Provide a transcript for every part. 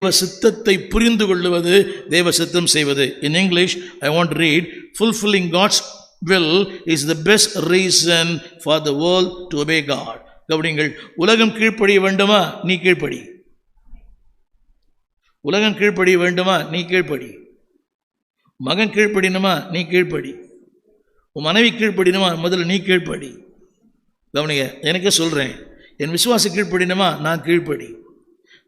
தேவ சித்தத்தை புரிந்து கொள்வது, தேவ சித்தம் செய்வது. In English I want to read, fulfilling God's will is the best reason for the world to obey God. கவனிங்கள், உலகம் கீழ்ப்படிய வேண்டுமா? நீ கீழ்ப்படி. உலகம் கீழ்ப்படிய வேண்டுமா? நீ கீழ்ப்படி. மகன் கீழ்ப்படினுமா? நீ கீழ்ப்படி. உன் மனைவி கீழ்ப்படினுமா? முதல்ல நீ கீழ்ப்படி. கவனிங்க, எனக்கே சொல்கிறேன், என் விசுவாசி கீழ்ப்படினுமா? நான் கீழ்ப்படி.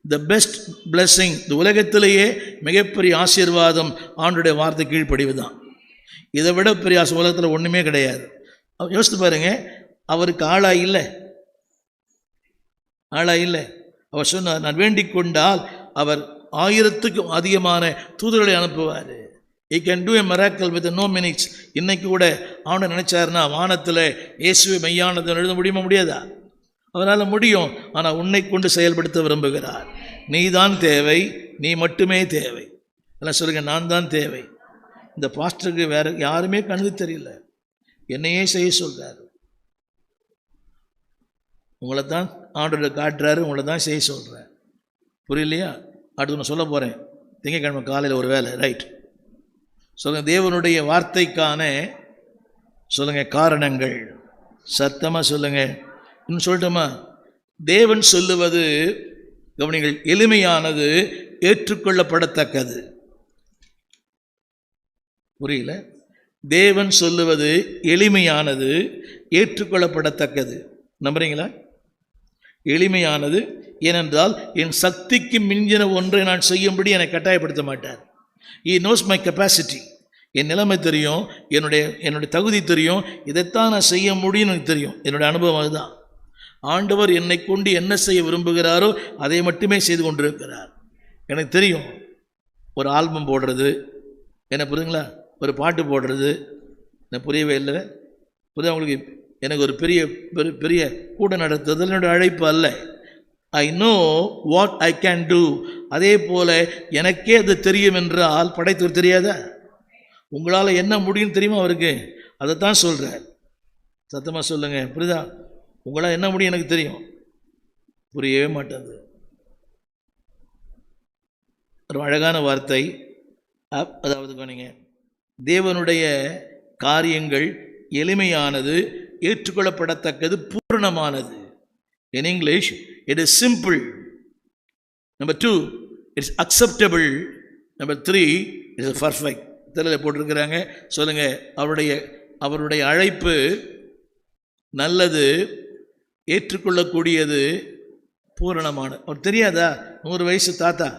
த பெஸ்ட் பிளெஸிங், இந்த உலகத்திலேயே மிகப்பெரிய ஆசீர்வாதம் ஆண்டுடைய வார்த்தை கீழ்ப்படிவுதான். இதை விட பெரிய உலகத்தில் ஒன்றுமே கிடையாது. யோசித்து பாருங்க, அவருக்கு ஆளா இல்லை. அவர் சொன்னார், நான் வேண்டிக் கொண்டால் அவர் 1000க்கும் அதிகமான தூதர்களை அனுப்புவார். He can do a miracle with no minutes. இன்னைக்கு கூட அவனை நினைச்சாருன்னா வானத்தில் இயேசுவை மெய்யானதை எழுத முடியுமா? முடியாதா? அவரால் முடியும். ஆனால் உன்னை கொண்டு செயல்படுத்த விரும்புகிறார். நீ தான் தேவை, நீ மட்டுமே தேவை. எல்லாம் சொல்லுங்க, நான் தான் தேவை. இந்த பாஸ்டருக்கு வேற யாருமே கண்ணுக்கு தெரியல, என்னையே செய்ய சொல்றாரு. உங்களை தான் ஆண்டவர் காட்டுறாரு, உங்களை தான் செய்ய சொல்கிறார். புரியலையா? அடுத்து நான் சொல்ல போகிறேன். திங்கட்கிழமை காலையில் ஒரு வேலை, ரைட்? சொல்லுங்கள், தேவனுடைய வார்த்தைக்கான சொல்லுங்கள் காரணங்கள். சத்தமாக சொல்லுங்கள். இன்னும் சொல்லட்டுமா? தேவன் சொல்லுவது, கவனிங்கள், எளிமையானது, ஏற்றுக்கொள்ளப்படத்தக்கது. புரியல? தேவன் சொல்லுவது எளிமையானது, ஏற்றுக்கொள்ளப்படத்தக்கது. நம்புறீங்களா? எளிமையானது. ஏனென்றால் என் சக்திக்கு மிஞ்சின ஒன்றை நான் செய்யும்படி என்னை கட்டாயப்படுத்த மாட்டார். He knows my capacity. என் நிலைமை தெரியும், என்னுடைய தகுதி தெரியும், இதைத்தான் நான் செய்ய முடியும்னு எனக்கு தெரியும். என்னுடைய அனுபவம் அதுதான். ஆண்டவர் என்னை கொண்டு என்ன செய்ய விரும்புகிறாரோ அதை மட்டுமே செய்து கொண்டிருக்கிறார். எனக்கு தெரியும், ஒரு ஆல்பம் போடுறது என்ன, புரியுங்களா? ஒரு பாட்டு போடுறது என்ன, புரியவே இல்லை. புரியுது உங்களுக்கு? எனக்கு ஒரு பெரிய பெரிய கூட நடத்துதல் என்னுடைய அழைப்பு அல்ல. I know what I can do. அதே போல் எனக்கே அது தெரியும் என்றால் படைத்தவர் தெரியாதா? உங்களால் என்ன முடியும்னு தெரியுமா அவருக்கு? அதைத்தான் சொல்கிறார். சத்தமாக சொல்லுங்கள், புரியுதா? உங்களால் என்ன முடியும் எனக்கு தெரியும். புரியவே மாட்டாது. ஒரு அழகான வார்த்தை. அதாவது கவனிங்க, தேவனுடைய காரியங்கள் எளிமையானது, ஏற்றுக்கொள்ளப்படத்தக்கது, பூரணமானது. In English, it is simple. Number 2, it is acceptable. Number 3, it is perfect. தெளிவாக போட்டிருக்கிறாங்க. சொல்லுங்க, அவருடைய அழைப்பு நல்லது, ஏற்றுக்கொள்ளக்கூடியது, பூரணமானது. அவர் தெரியாதா? 100 வயசு தாத்தா